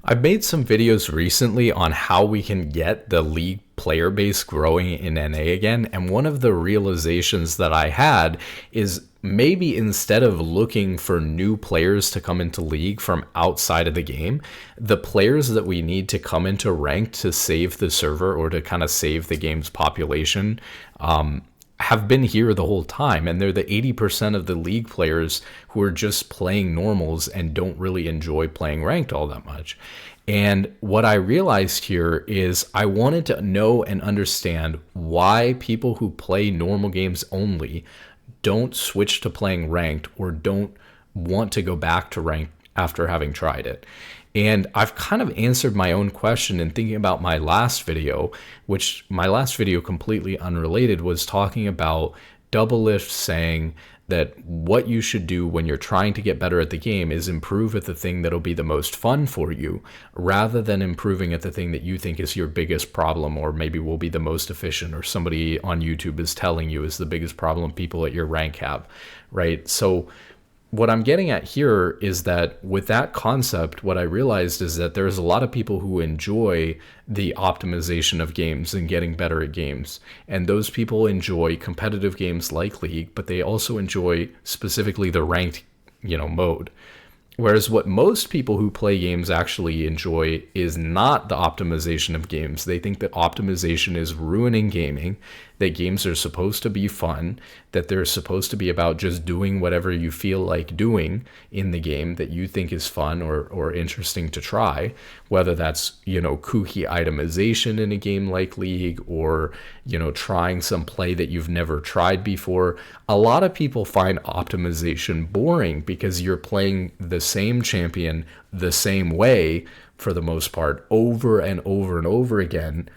I've made some videos recently on how we can get the league player base growing in NA again. And one of the realizations that I had is maybe instead of looking for new players to come into league from outside of the game, the players that we need to come into ranked to save the server or to kind of save the game's population have been here the whole time, and they're the 80% of the league players who are just playing normals and don't really enjoy playing ranked all that much. And what I realized here is I wanted to know and understand why people who play normal games only don't switch to playing ranked or don't want to go back to ranked after having tried it. And I've kind of answered my own question in thinking about my last video, which my last video, completely unrelated, was talking about Doublelift saying that what you should do when you're trying to get better at the game is improve at the thing that'll be the most fun for you, rather than improving at the thing that you think is your biggest problem or maybe will be the most efficient, or somebody on YouTube is telling you is the biggest problem people at your rank have, right? So what I'm getting at here is that with that concept, what I realized is that there's a lot of people who enjoy the optimization of games and getting better at games. And those people enjoy competitive games like League, but they also enjoy specifically the ranked, mode. Whereas what most people who play games actually enjoy is not the optimization of games. They think that optimization is ruining gaming, that games are supposed to be fun, that they're supposed to be about just doing whatever you feel like doing in the game that you think is fun or interesting to try, whether that's, kooky itemization in a game like League, or, trying some play that you've never tried before. A lot of people find optimization boring because you're playing the same champion the same way for the most part over and over and over again.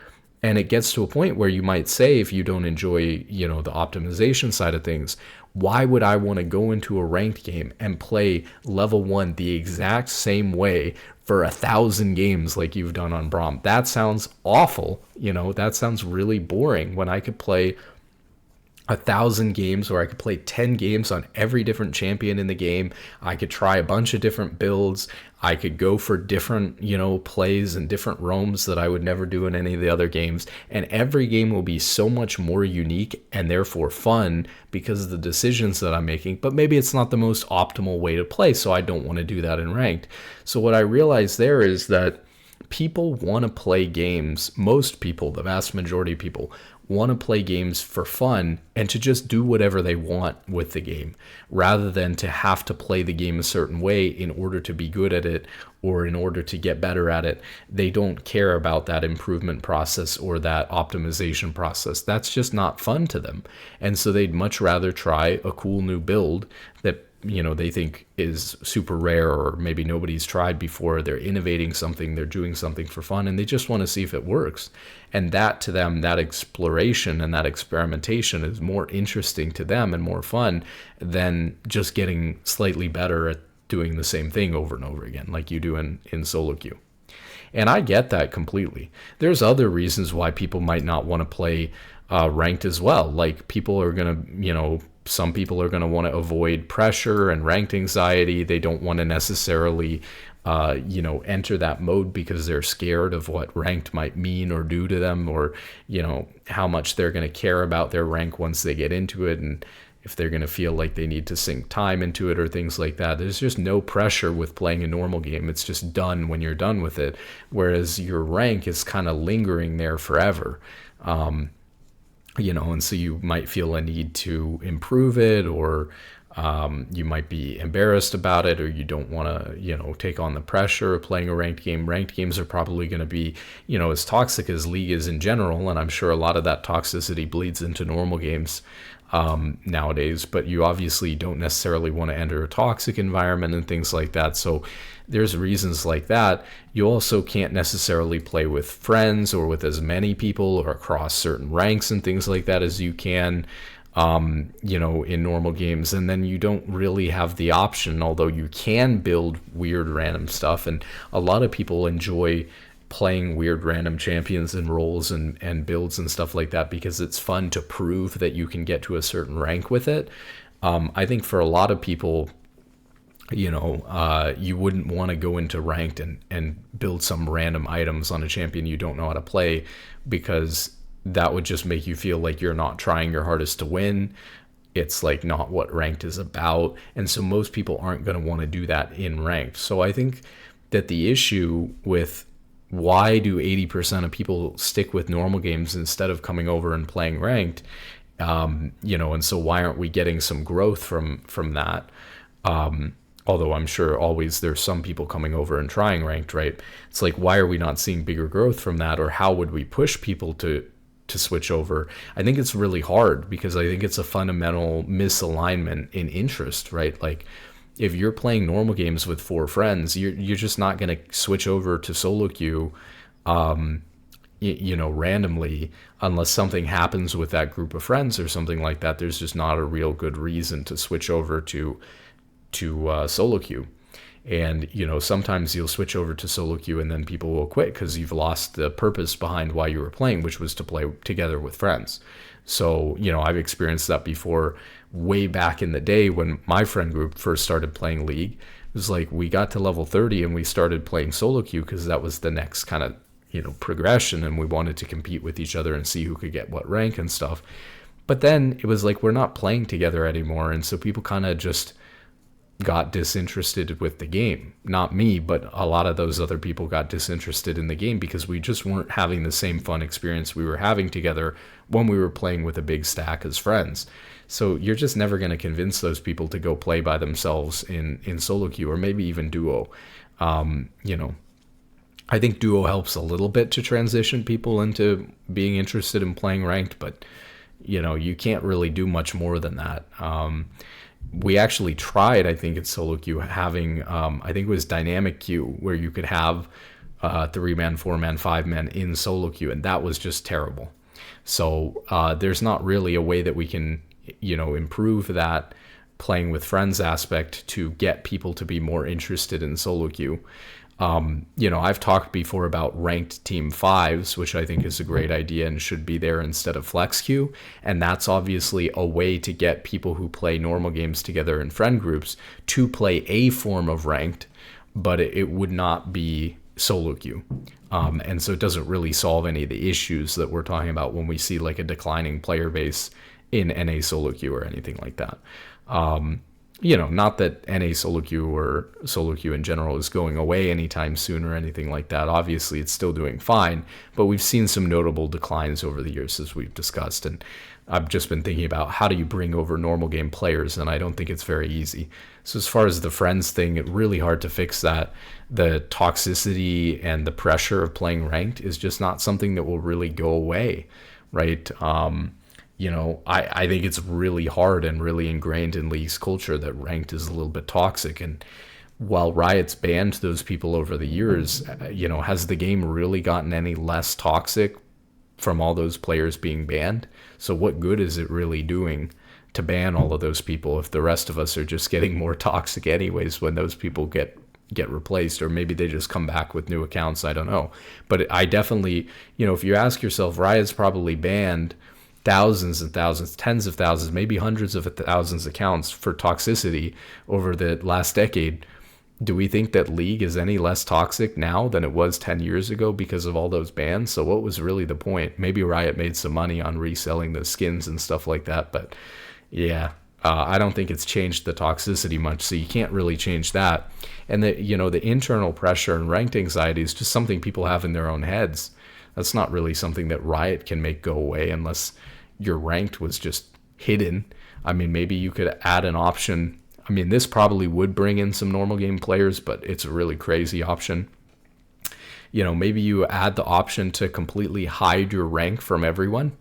And it gets to a point where you might say, if you don't enjoy, the optimization side of things, why would I want to go into a ranked game and play level 1 the exact same way for 1,000 games like you've done on Braum? That sounds awful. That sounds really boring, when I could play 1,000 games, or I could play 10 games on every different champion in the game. I could try a bunch of different builds. I could go for different, plays and different roams that I would never do in any of the other games. And every game will be so much more unique and therefore fun because of the decisions that I'm making. But maybe it's not the most optimal way to play, so I don't want to do that in ranked. So what I realized there is that people want to play games. Most people, the vast majority of people, want to play games for fun and to just do whatever they want with the game, rather than to have to play the game a certain way in order to be good at it or in order to get better at it. They don't care about that improvement process or that optimization process. That's just not fun to them. And so they'd much rather try a cool new build that they think is super rare, or maybe nobody's tried before. They're innovating something, they're doing something for fun, and they just want to see if it works. And that, to them, that exploration and that experimentation is more interesting to them and more fun than just getting slightly better at doing the same thing over and over again, like you do in solo queue. And I get that completely. There's other reasons why people might not want to play ranked as well. Like, people are going to, some people are going to want to avoid pressure and ranked anxiety. They don't want to necessarily, enter that mode because they're scared of what ranked might mean or do to them, or, how much they're going to care about their rank once they get into it, and if they're going to feel like they need to sink time into it or things like that. There's just no pressure with playing a normal game. It's just done when you're done with it, whereas your rank is kind of lingering there forever. And so you might feel a need to improve it, or you might be embarrassed about it, or you don't want to, take on the pressure of playing a ranked game. Ranked games are probably going to be, as toxic as League is in general, and I'm sure a lot of that toxicity bleeds into normal games nowadays, but you obviously don't necessarily want to enter a toxic environment and things like that. So there's reasons like that. You also can't necessarily play with friends or with as many people or across certain ranks and things like that as you can, in normal games. And then you don't really have the option, although you can build weird random stuff. And a lot of people enjoy playing weird random champions and roles and builds and stuff like that because it's fun to prove that you can get to a certain rank with it. I think for a lot of people, you wouldn't want to go into ranked and build some random items on a champion you don't know how to play, because that would just make you feel like you're not trying your hardest to win. It's like not what ranked is about. And so most people aren't going to want to do that in ranked. So I think that the issue with why do 80% of people stick with normal games instead of coming over and playing ranked, and so why aren't we getting some growth from that? Although I'm sure always there's some people coming over and trying ranked, right? It's like, why are we not seeing bigger growth from that? Or how would we push people to switch over? I think it's really hard, because I think it's a fundamental misalignment in interest, right? Like, if you're playing normal games with 4 friends, you're just not going to switch over to solo queue, randomly, unless something happens with that group of friends or something like that. There's just not a real good reason to switch over to solo queue. And sometimes you'll switch over to solo queue and then people will quit because you've lost the purpose behind why you were playing, which was to play together with friends. So I've experienced that before, way back in the day when my friend group first started playing League. It was like we got to level 30 and we started playing solo queue because that was the next kind of progression, and we wanted to compete with each other and see who could get what rank and stuff. But then it was like we're not playing together anymore, and so people kind of just got disinterested with the game. Not me, but a lot of those other people got disinterested in the game because we just weren't having the same fun experience we were having together when we were playing with a big stack as friends. So you're just never going to convince those people to go play by themselves in solo queue, or maybe even duo. I think duo helps a little bit to transition people into being interested in playing ranked, but you can't really do much more than that. We actually tried, I think, in solo queue having, I think it was dynamic queue, where you could have 3-man, 4-man, 5-man in solo queue, and that was just terrible. So there's not really a way that we can, improve that playing with friends aspect to get people to be more interested in solo queue. I've talked before about ranked team 5s, which I think is a great idea and should be there instead of flex queue. And that's obviously a way to get people who play normal games together in friend groups to play a form of ranked, but it would not be solo queue. And so it doesn't really solve any of the issues that we're talking about when we see like a declining player base in NA solo queue or anything like that. Not that NA solo queue or solo queue in general is going away anytime soon or anything like that. Obviously, it's still doing fine, but we've seen some notable declines over the years, as we've discussed. And I've just been thinking about how do you bring over normal game players, and I don't think it's very easy. So as far as the friends thing, it's really hard to fix that. The toxicity and the pressure of playing ranked is just not something that will really go away, right? I think it's really hard and really ingrained in League's culture that ranked is a little bit toxic. And while Riot's banned those people over the years, has the game really gotten any less toxic from all those players being banned? So what good is it really doing to ban all of those people if the rest of us are just getting more toxic anyways when those people get replaced? Or maybe they just come back with new accounts, I don't know. But I definitely, if you ask yourself, Riot's probably banned thousands and thousands, tens of thousands, maybe hundreds of thousands of accounts for toxicity over the last decade. Do we think that League is any less toxic now than it was 10 years ago because of all those bans? So what was really the point? Maybe Riot made some money on reselling the skins and stuff like that, but I don't think it's changed the toxicity much, so you can't really change that. And the internal pressure and ranked anxiety is just something people have in their own heads. That's not really something that Riot can make go away unless your ranked was just hidden. I mean, maybe you could add an option. I mean, this probably would bring in some normal game players, but it's a really crazy option. Maybe you add the option to completely hide your rank from everyone.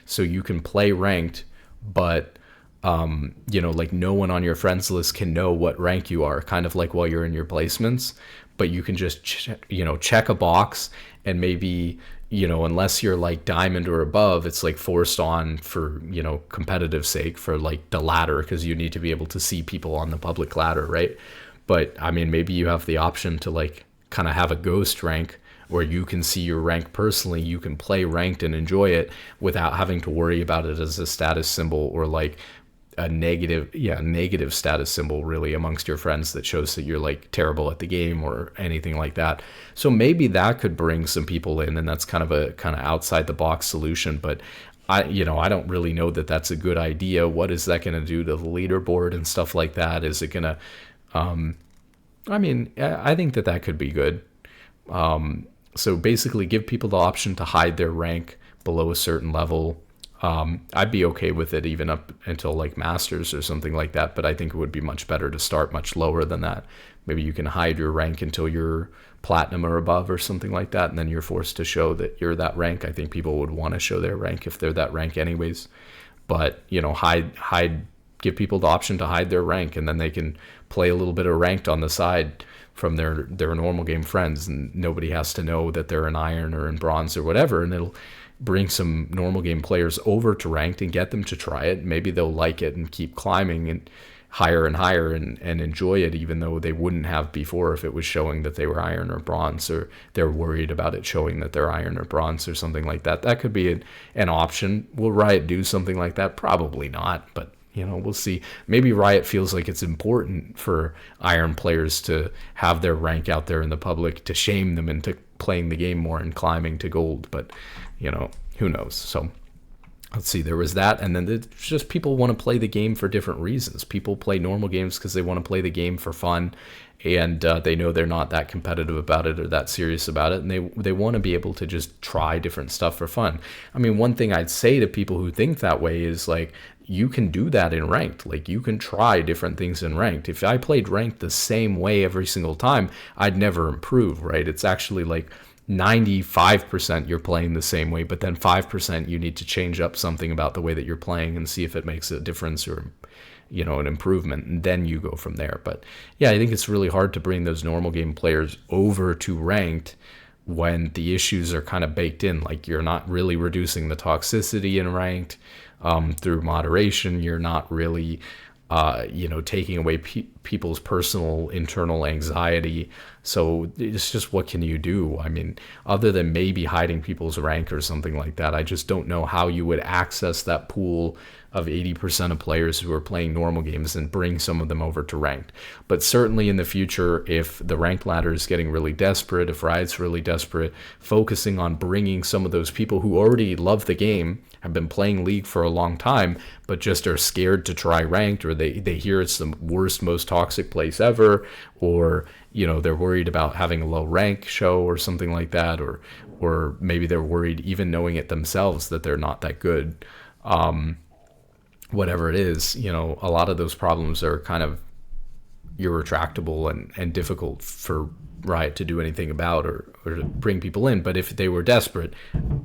So you can play ranked, but like no one on your friends list can know what rank you are, kind of like while you're in your placements. But you can just check a box, and maybe unless you're like diamond or above, it's like forced on for competitive sake, for like the ladder, because you need to be able to see people on the public ladder, right? But I mean, maybe you have the option to like kind of have a ghost rank where you can see your rank personally. You can play ranked and enjoy it without having to worry about it as a status symbol or like a negative status symbol really amongst your friends that shows that you're like terrible at the game or anything like that. So maybe that could bring some people in, and that's kind of a outside the box solution. But I don't really know that that's a good idea. What is that going to do to the leaderboard and stuff like that? Is it going to, I think that could be good. So basically give people the option to hide their rank below a certain level. I'd be okay with it even up until like masters or something like that, but I think it would be much better to start much lower than that. Maybe you can hide your rank until you're platinum or above or something like that, and then you're forced to show that you're that rank. I think people would want to show their rank if they're that rank anyways. But give people the option to hide their rank, and then they can play a little bit of ranked on the side from their normal game friends, and nobody has to know that they're in iron or in bronze or whatever, and it'll bring some normal game players over to ranked and get them to try it. Maybe they'll like it and keep climbing and higher and enjoy it, even though they wouldn't have before if it was showing that they were iron or bronze, or they're worried about it showing that they're iron or bronze or something like that. That could be an option. Will Riot do something like that? Probably not, but we'll see. Maybe Riot feels like it's important for iron players to have their rank out there in the public to shame them into playing the game more and climbing to gold, but who knows. So let's see, there was that, and then it's just people want to play the game for different reasons. People play normal games because they want to play the game for fun, and they know they're not that competitive about it or that serious about it, and they want to be able to just try different stuff for fun. I mean, one thing I'd say to people who think that way is like, you can do that in ranked. Like, you can try different things in ranked. If I played ranked the same way every single time, I'd never improve, right? It's actually like 95% you're playing the same way, but then 5% you need to change up something about the way that you're playing and see if it makes a difference or an improvement, and then you go from there. But yeah, I think it's really hard to bring those normal game players over to ranked when the issues are kind of baked in. Like, you're not really reducing the toxicity in ranked through moderation. You're not really taking away people's personal internal anxiety. So it's just, what can you do? I mean, other than maybe hiding people's rank or something like that, I just don't know how you would access that pool of 80% of players who are playing normal games and bring some of them over to ranked. But certainly in the future, if the ranked ladder is getting really desperate, if Riot's really desperate, focusing on bringing some of those people who already love the game, have been playing League for a long time, but just are scared to try ranked, or they hear it's the worst, most toxic place ever, or they're worried about having a low rank show or something like that, or maybe they're worried even knowing it themselves that they're not that good. Whatever it is, a lot of those problems are kind of irretractable and difficult for Riot to do anything about or to bring people in. But if they were desperate,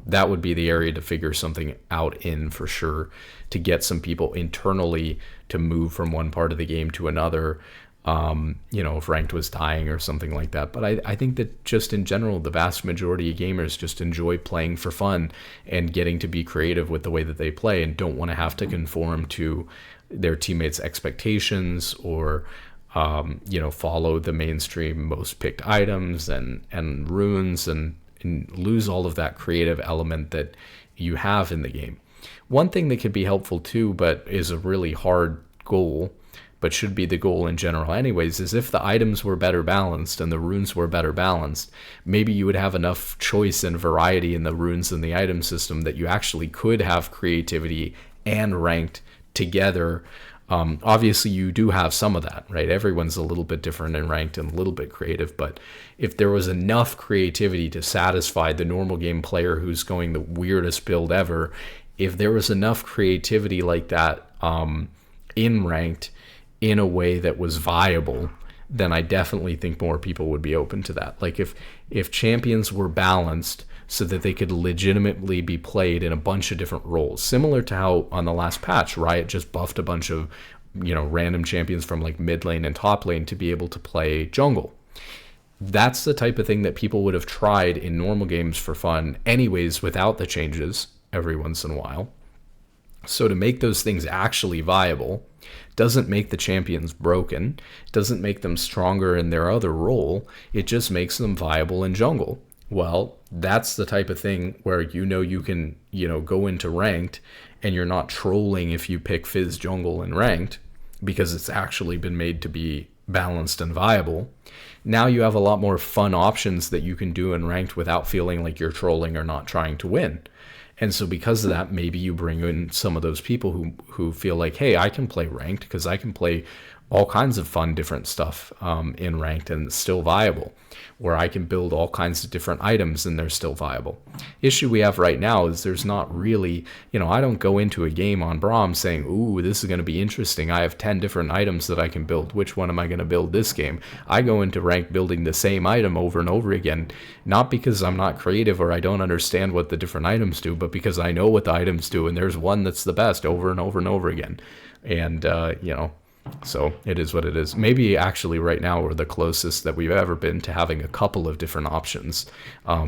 that would be the area to figure something out in, for sure, to get some people internally to move from one part of the game to another, if ranked was dying or something like that. But I think that just in general, the vast majority of gamers just enjoy playing for fun and getting to be creative with the way that they play, and don't want to have to conform to their teammates' expectations or follow the mainstream most picked items and runes and lose all of that creative element that you have in the game. One thing that could be helpful too, but is a really hard goal, but should be the goal in general anyways, is if the items were better balanced and the runes were better balanced, maybe you would have enough choice and variety in the runes and the item system that you actually could have creativity and ranked together. Obviously you do have some of that, right? Everyone's a little bit different in ranked and a little bit creative, but if there was enough creativity to satisfy the normal game player who's going the weirdest build ever, if there was enough creativity like that in ranked in a way that was viable, then I definitely think more people would be open to that. Like if champions were balanced so that they could legitimately be played in a bunch of different roles, similar to how on the last patch Riot just buffed a bunch of random champions from like mid lane and top lane to be able to play jungle. That's the type of thing that people would have tried in normal games for fun anyways without the changes every once in a while. So to make those things actually viable doesn't make the champions broken, doesn't make them stronger in their other role, it just makes them viable in jungle, Well, that's the type of thing where you can, go into ranked and you're not trolling if you pick Fizz jungle in ranked because it's actually been made to be balanced and viable. Now you have a lot more fun options that you can do in ranked without feeling like you're trolling or not trying to win. And so because of that, maybe you bring in some of those people who feel like, hey, I can play ranked because I can play all kinds of fun, different stuff in ranked and it's still viable, where I can build all kinds of different items and they're still viable. Issue we have right now is there's not really, I don't go into a game on Braum saying, ooh, this is going to be interesting. I have 10 different items that I can build. Which one am I going to build this game? I go into ranked building the same item over and over again, not because I'm not creative or I don't understand what the different items do, but because I know what the items do and there's one that's the best over and over and over again. And, so it is what it is. Maybe actually right now we're the closest that we've ever been to having a couple of different options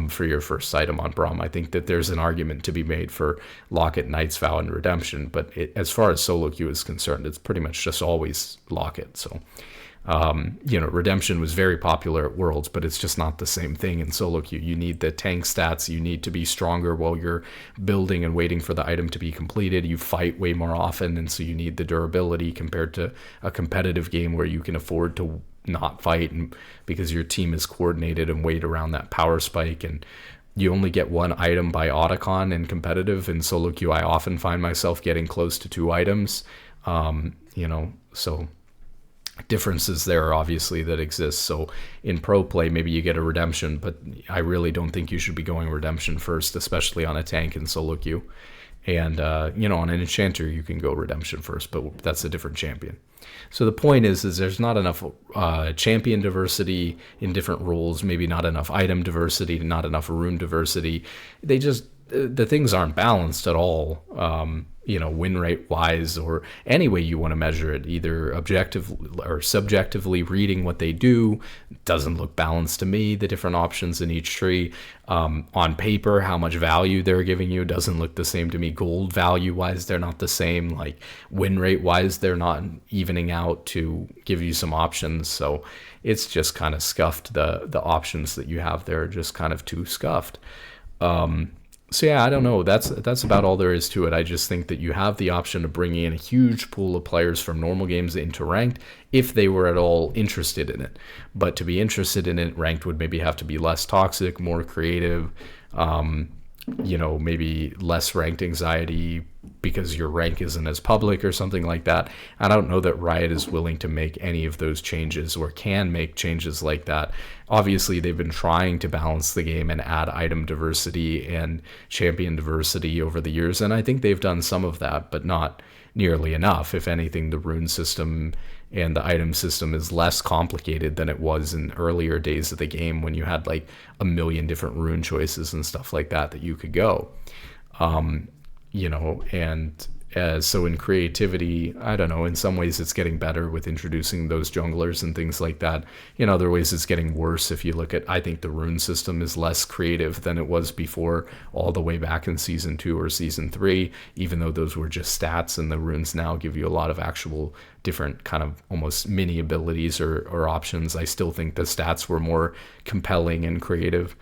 for your first item on Braum. I think that there's an argument to be made for Locket, Knight's Vow, and Redemption, but as far as solo queue is concerned, it's pretty much just always Locket. So, Redemption was very popular at Worlds, but it's just not the same thing in solo queue. You need the tank stats. You need to be stronger while you're building and waiting for the item to be completed. You fight way more often, and so you need the durability compared to a competitive game where you can afford to not fight because your team is coordinated and wait around that power spike. And you only get one item by Otacon in competitive. In solo queue, I often find myself getting close to 2 items, so differences there obviously that exist. So in pro play, maybe you get a redemption, but I really don't think you should be going redemption first, especially on a tank in solo queue. And on an enchanter you can go redemption first, but that's a different champion. So the point is there's not enough champion diversity in different roles, maybe not enough item diversity, not enough rune diversity. The things aren't balanced at all, win rate wise, or any way you want to measure it, either objective or subjectively. Reading what they do doesn't look balanced to me. The different options in each tree, on paper, how much value they're giving you doesn't look the same to me. Gold value wise, they're not the same. Like win rate wise, they're not evening out to give you some options. So it's just kind of scuffed. The options that you have there are just kind of too scuffed. So yeah, I don't know. That's about all there is to it. I just think that you have the option of bringing in a huge pool of players from normal games into ranked if they were at all interested in it. But to be interested in it, ranked would maybe have to be less toxic, more creative, maybe less ranked anxiety because your rank isn't as public or something like that. I don't know that Riot is willing to make any of those changes or can make changes like that. Obviously, they've been trying to balance the game and add item diversity and champion diversity over the years, and I think they've done some of that, but not nearly enough. If anything, the rune system and the item system is less complicated than it was in earlier days of the game when you had like a million different rune choices and stuff like that you could go. So in creativity, I don't know, in some ways it's getting better with introducing those junglers and things like that. In other ways it's getting worse. If you look at, I think the rune system is less creative than it was before, all the way back in season 2 or season 3, even though those were just stats, and the runes now give you a lot of actual different kind of almost mini abilities or options. I still think the stats were more compelling and creative.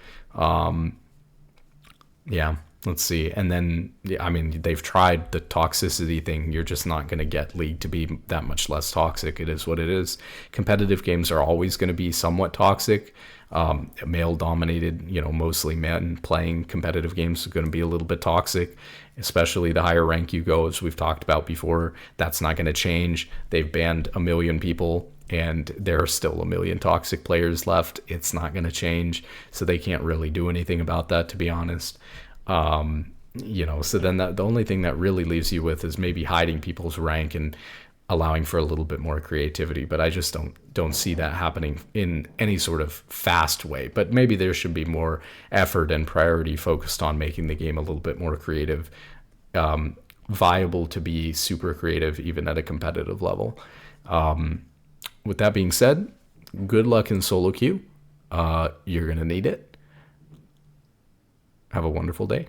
Let's see. And then, they've tried the toxicity thing. You're just not going to get League to be that much less toxic. It is what it is. Competitive games are always going to be somewhat toxic. Male dominated, mostly men playing competitive games are going to be a little bit toxic, especially the higher rank you go, as we've talked about before. That's not going to change. They've banned 1 million people, and there are still 1 million toxic players left. It's not going to change. So they can't really do anything about that, to be honest. So then the only thing that really leaves you with is maybe hiding people's rank and allowing for a little bit more creativity. But I just don't see that happening in any sort of fast way. But maybe there should be more effort and priority focused on making the game a little bit more creative, viable to be super creative, even at a competitive level. With that being said, good luck in solo queue. You're going to need it. Have a wonderful day.